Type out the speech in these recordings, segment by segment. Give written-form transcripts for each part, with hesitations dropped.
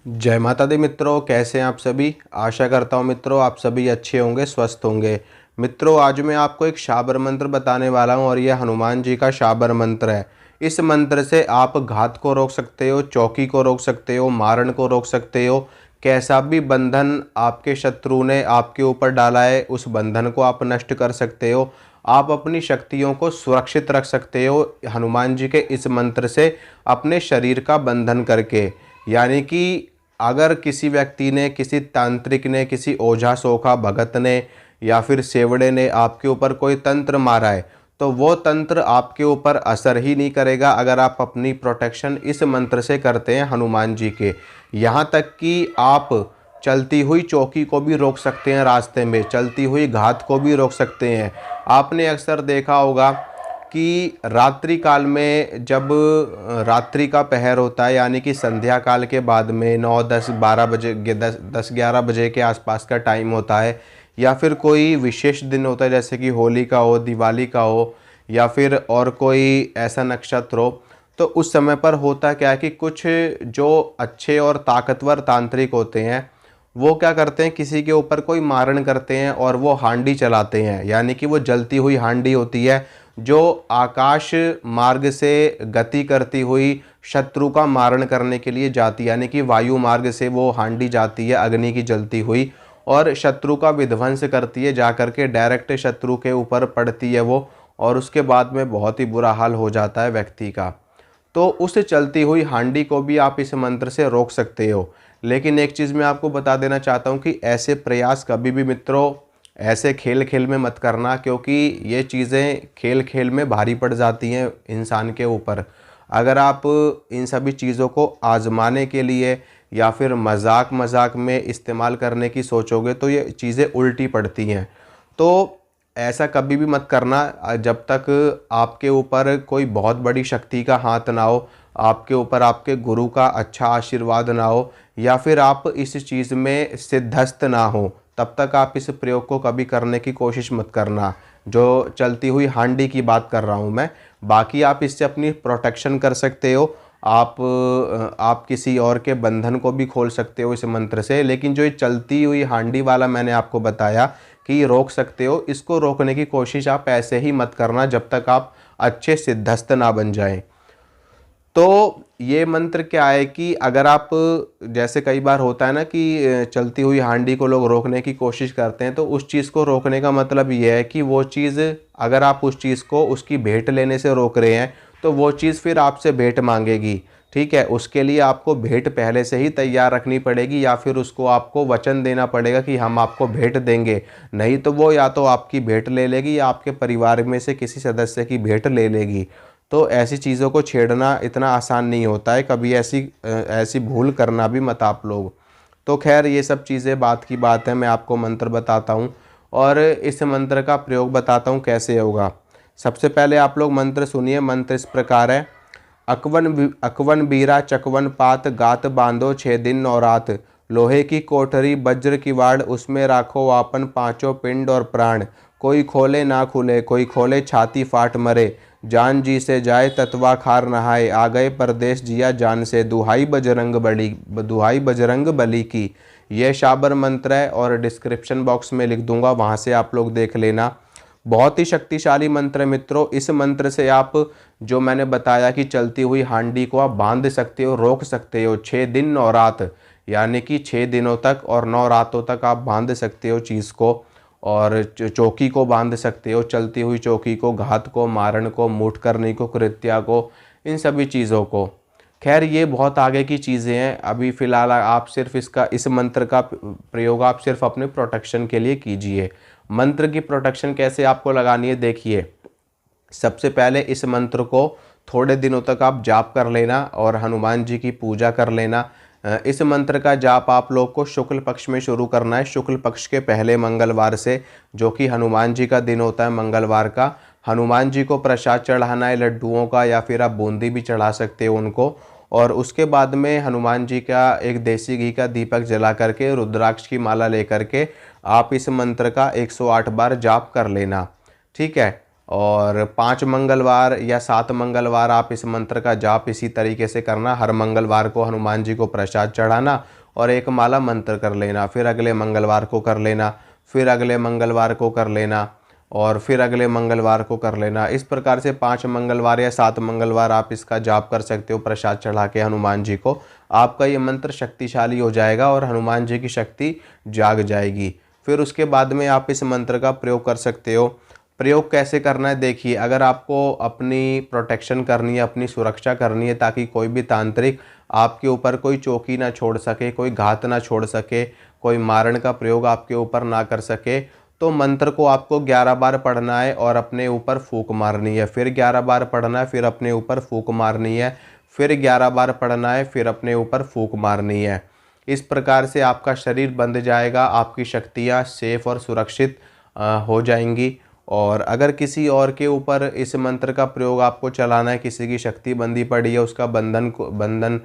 जय माता दी मित्रों, कैसे हैं आप सभी। आशा करता हूँ मित्रों आप सभी अच्छे होंगे, स्वस्थ होंगे। मित्रों आज मैं आपको एक शाबर मंत्र बताने वाला हूँ और यह हनुमान जी का शाबर मंत्र है। इस मंत्र से आप घात को रोक सकते हो, चौकी को रोक सकते हो, मारण को रोक सकते हो। कैसा भी बंधन आपके शत्रु ने आपके ऊपर डाला है उस बंधन को आप नष्ट कर सकते हो। आप अपनी शक्तियों को सुरक्षित रख सकते हो हनुमान जी के इस मंत्र से, अपने शरीर का बंधन करके। यानी कि अगर किसी व्यक्ति ने, किसी तांत्रिक ने, किसी ओझा सोखा भगत ने या फिर सेवड़े ने आपके ऊपर कोई तंत्र मारा है तो वो तंत्र आपके ऊपर असर ही नहीं करेगा अगर आप अपनी प्रोटेक्शन इस मंत्र से करते हैं हनुमान जी के। यहाँ तक कि आप चलती हुई चौकी को भी रोक सकते हैं, रास्ते में चलती हुई घात को भी रोक सकते हैं। आपने अक्सर देखा होगा कि रात्रि काल में जब रात्रि का पहर होता है, यानी कि संध्या काल के बाद में 9 10 12 बजे 10 11 बजे के आसपास का टाइम होता है, या फिर कोई विशेष दिन होता है जैसे कि होली का हो, दिवाली का हो, या फिर और कोई ऐसा नक्षत्र हो, तो उस समय पर होता क्या है कि कुछ जो अच्छे और ताकतवर तांत्रिक होते हैं वो क्या करते हैं, किसी के ऊपर कोई मारण करते हैं और वो हांडी चलाते हैं। यानी कि वो जलती हुई हांडी होती है जो आकाश मार्ग से गति करती हुई शत्रु का मारण करने के लिए जाती है। यानी कि वायु मार्ग से वो हांडी जाती है अग्नि की जलती हुई और शत्रु का विध्वंस करती है, जाकर के डायरेक्ट शत्रु के ऊपर पड़ती है वो, और उसके बाद में बहुत ही बुरा हाल हो जाता है व्यक्ति का। तो उस चलती हुई हांडी को भी आप इस मंत्र से रोक सकते हो। लेकिन एक चीज़ मैं आपको बता देना चाहता हूँ कि ऐसे प्रयास कभी भी मित्रों ऐसे खेल खेल में मत करना, क्योंकि ये चीज़ें खेल खेल में भारी पड़ जाती हैं इंसान के ऊपर। अगर आप इन सभी चीज़ों को आजमाने के लिए या फिर मजाक मजाक में इस्तेमाल करने की सोचोगे तो ये चीज़ें उल्टी पड़ती हैं। तो ऐसा कभी भी मत करना जब तक आपके ऊपर कोई बहुत बड़ी शक्ति का हाथ ना हो, आपके ऊपर आपके गुरु का अच्छा आशीर्वाद ना हो, या फिर आप इस चीज़ में सिद्धस्त ना हो, तब तक आप इस प्रयोग को कभी करने की कोशिश मत करना। जो चलती हुई हांडी की बात कर रहा हूँ मैं। बाकी आप इससे अपनी प्रोटेक्शन कर सकते हो। आप किसी और के बंधन को भी खोल सकते हो इस मंत्र से। लेकिन जो ये चलती हुई हांडी वाला मैंने आपको बताया कि रोक सकते हो, इसको रोकने की कोशिश आप ऐसे ही मत करना जब तक आप अच्छे सिद्धस्त ना बन जाएं। तो ये मंत्र क्या है कि अगर आप, जैसे कई बार होता है ना कि चलती हुई हांडी को लोग रोकने की कोशिश करते हैं, तो उस चीज़ को रोकने का मतलब ये है कि वो चीज़, अगर आप उस चीज़ को उसकी भेंट लेने से रोक रहे हैं तो वो चीज़ फिर आपसे भेंट मांगेगी। ठीक है, उसके लिए आपको भेंट पहले से ही तैयार रखनी पड़ेगी, या फिर उसको आपको वचन देना पड़ेगा कि हम आपको भेंट देंगे। नहीं तो वो या तो आपकी भेंट ले लेगी या आपके परिवार में से किसी सदस्य की भेंट ले लेगी। तो ऐसी चीज़ों को छेड़ना इतना आसान नहीं होता है, कभी ऐसी भूल करना भी मत आप लोग। तो खैर ये सब चीज़ें बात की बात है, मैं आपको मंत्र बताता हूँ और इस मंत्र का प्रयोग बताता हूँ कैसे होगा। सबसे पहले आप लोग मंत्र सुनिए। मंत्र इस प्रकार है। अकवन बीरा चकवन पात गात बांधो 6 दिन 9 रात। लोहे की कोठरी वज्र की वाड़ उसमें राखो आपन पांचों पिंड और प्राण। कोई खोले ना खुले, कोई खोले छाती फाट मरे। जान जी से जाए ततवा खार नहाए, आ गए परदेश जिया जान से। दुहाई बजरंग बली की। यह शाबर मंत्र है और डिस्क्रिप्शन बॉक्स में लिख दूंगा, वहाँ से आप लोग देख लेना। बहुत ही शक्तिशाली मंत्र है मित्रों। इस मंत्र से आप, जो मैंने बताया कि चलती हुई हांडी को आप बांध सकते हो, रोक सकते हो 6 दिन 9 रात, यानी कि 6 दिनों तक और 9 रातों तक आप बांध सकते हो चीज़ को। और चौकी को बांध सकते हो, चलती हुई चौकी को, घात को, मारण को, मूठ करने को, कृत्या को, इन सभी चीज़ों को। खैर ये बहुत आगे की चीज़ें हैं, अभी फ़िलहाल आप सिर्फ इस मंत्र का प्रयोग आप सिर्फ अपने प्रोटेक्शन के लिए कीजिए। मंत्र की प्रोटेक्शन कैसे आपको लगानी है देखिए। सबसे पहले इस मंत्र को थोड़े दिनों तक आप जाप कर लेना और हनुमान जी की पूजा कर लेना। इस मंत्र का जाप आप लोग को शुक्ल पक्ष में शुरू करना है, शुक्ल पक्ष के पहले मंगलवार से, जो कि हनुमान जी का दिन होता है मंगलवार का। हनुमान जी को प्रसाद चढ़ाना है लड्डुओं का, या फिर आप बूंदी भी चढ़ा सकते हो उनको। और उसके बाद में हनुमान जी का एक देसी घी का दीपक जला करके, रुद्राक्ष की माला लेकर के आप इस मंत्र का 108 बार जाप कर लेना। ठीक है। और 5 मंगलवार या 7 मंगलवार आप इस मंत्र का जाप इसी तरीके से करना। हर मंगलवार को हनुमान जी को प्रसाद चढ़ाना और एक माला मंत्र कर लेना, फिर अगले मंगलवार को कर लेना, फिर अगले मंगलवार को कर लेना और फिर अगले मंगलवार को कर लेना। इस प्रकार से 5 मंगलवार या 7 मंगलवार आप इसका जाप कर सकते हो प्रसाद चढ़ा के हनुमान जी को। आपका ये मंत्र शक्तिशाली हो जाएगा और हनुमान जी की शक्ति जाग जाएगी। फिर उसके बाद में आप इस मंत्र का प्रयोग कर सकते हो। प्रयोग कैसे करना है देखिए, अगर आपको अपनी प्रोटेक्शन करनी है, अपनी सुरक्षा करनी है ताकि कोई भी तांत्रिक आपके ऊपर कोई चौकी ना छोड़ सके, कोई घात ना छोड़ सके, कोई मारण का प्रयोग आपके ऊपर ना कर सके, तो मंत्र को आपको 11 बार पढ़ना है और अपने ऊपर फूंक मारनी है। फिर 11 बार पढ़ना है, फिर अपने ऊपर फूंक मारनी है, फिर 11 बार पढ़ना है, फिर अपने ऊपर फूंक मारनी है। इस प्रकार से आपका शरीर बंध जाएगा, आपकी शक्तियाँ सेफ और सुरक्षित हो जाएंगी। और अगर किसी और के ऊपर इस मंत्र का प्रयोग आपको चलाना है, किसी की शक्ति बंधी पड़ी है, उसका बंधन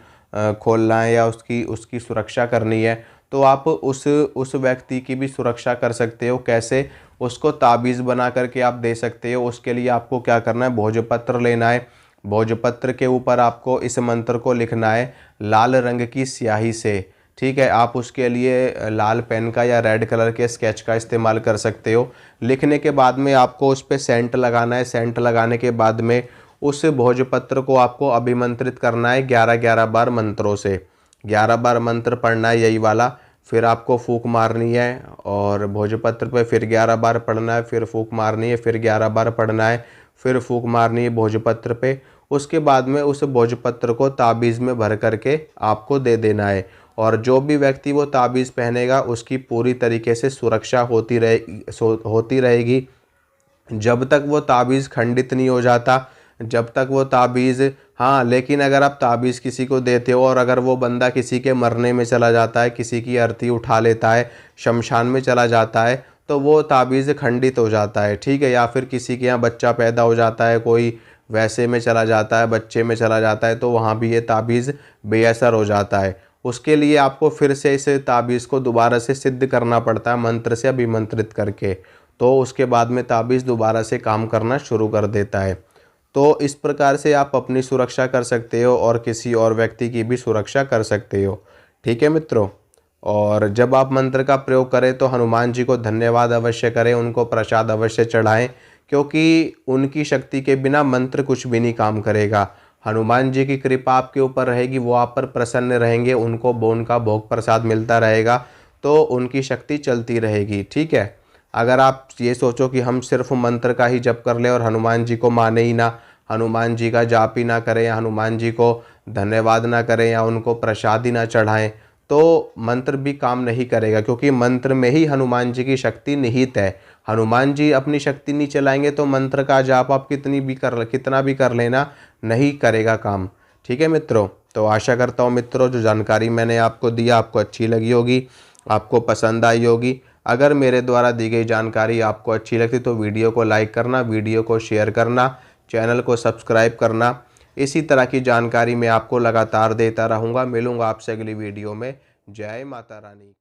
खोलना है या उसकी उसकी सुरक्षा करनी है, तो आप उस व्यक्ति की भी सुरक्षा कर सकते हो। कैसे? उसको ताबीज़ बना करके आप दे सकते हो। उसके लिए आपको क्या करना है, भोजपत्र लेना है। भोजपत्र के ऊपर आपको इस मंत्र को लिखना है लाल रंग की स्याही से। ठीक है, आप उसके लिए लाल पेन का या रेड कलर के स्केच का इस्तेमाल कर सकते हो। लिखने के बाद में आपको उस पर सेंट लगाना है। सेंट लगाने के बाद में उस भोजपत्र को आपको अभिमंत्रित करना है 11-11 बार मंत्रों से। 11 बार मंत्र पढ़ना है यही वाला, फिर आपको फूंक मारनी है और भोजपत्र पे फिर 11 बार पढ़ना है, फिर फूंक मारनी है, फिर 11 बार पढ़ना है, फिर फूंक मारनी है भोजपत्र पे। उसके बाद में उस भोजपत्र को ताबीज़ में भर करके आपको दे देना है और जो भी व्यक्ति वो ताबीज़ पहनेगा उसकी पूरी तरीके से सुरक्षा होती रहेगी जब तक वो ताबीज़ खंडित नहीं हो जाता, जब तक वो ताबीज़। हाँ, लेकिन अगर आप ताबीज़ किसी को देते हो और अगर वो बंदा किसी के मरने में चला जाता है, किसी की अर्थी उठा लेता है, शमशान में चला जाता है, तो वो ताबीज़ खंडित हो जाता है। ठीक है, या फिर किसी के यहाँ बच्चा पैदा हो जाता है, कोई वैसे में चला जाता है, बच्चे में चला जाता है, तो वहाँ भी ये ताबीज़ बेअसर हो जाता है। उसके लिए आपको फिर से इस ताबीज़ को दोबारा से सिद्ध करना पड़ता है मंत्र से अभिमंत्रित करके, तो उसके बाद में ताबीज़ दोबारा से काम करना शुरू कर देता है। तो इस प्रकार से आप अपनी सुरक्षा कर सकते हो और किसी और व्यक्ति की भी सुरक्षा कर सकते हो। ठीक है मित्रों, और जब आप मंत्र का प्रयोग करें तो हनुमान जी को धन्यवाद अवश्य करें, उनको प्रसाद अवश्य चढ़ाएं, क्योंकि उनकी शक्ति के बिना मंत्र कुछ भी नहीं काम करेगा। हनुमान जी की कृपा आपके ऊपर रहेगी, वो आप पर प्रसन्न रहेंगे, उनको उनका भोग प्रसाद मिलता रहेगा, तो उनकी शक्ति चलती रहेगी। ठीक है, अगर आप ये सोचो कि हम सिर्फ मंत्र का ही जप कर लें और हनुमान जी को माने ही ना, हनुमान जी का जाप ही ना करें या हनुमान जी को धन्यवाद ना करें या उनको प्रसाद ही ना चढ़ाएं, तो मंत्र भी काम नहीं करेगा, क्योंकि मंत्र में ही हनुमान जी की शक्ति निहित है। हनुमान जी अपनी शक्ति नहीं चलाएंगे तो मंत्र का जाप आप कितना भी कर लेना, नहीं करेगा काम। ठीक है मित्रों, तो आशा करता हूँ मित्रों जो जानकारी मैंने आपको दिया आपको अच्छी लगी होगी, आपको पसंद आई होगी। अगर मेरे द्वारा दी गई जानकारी आपको अच्छी लगती तो वीडियो को लाइक करना, वीडियो को शेयर करना, चैनल को सब्सक्राइब करना। इसी तरह की जानकारी मैं आपको लगातार देता रहूँगा। मिलूँगा आपसे अगली वीडियो में। जय माता रानी।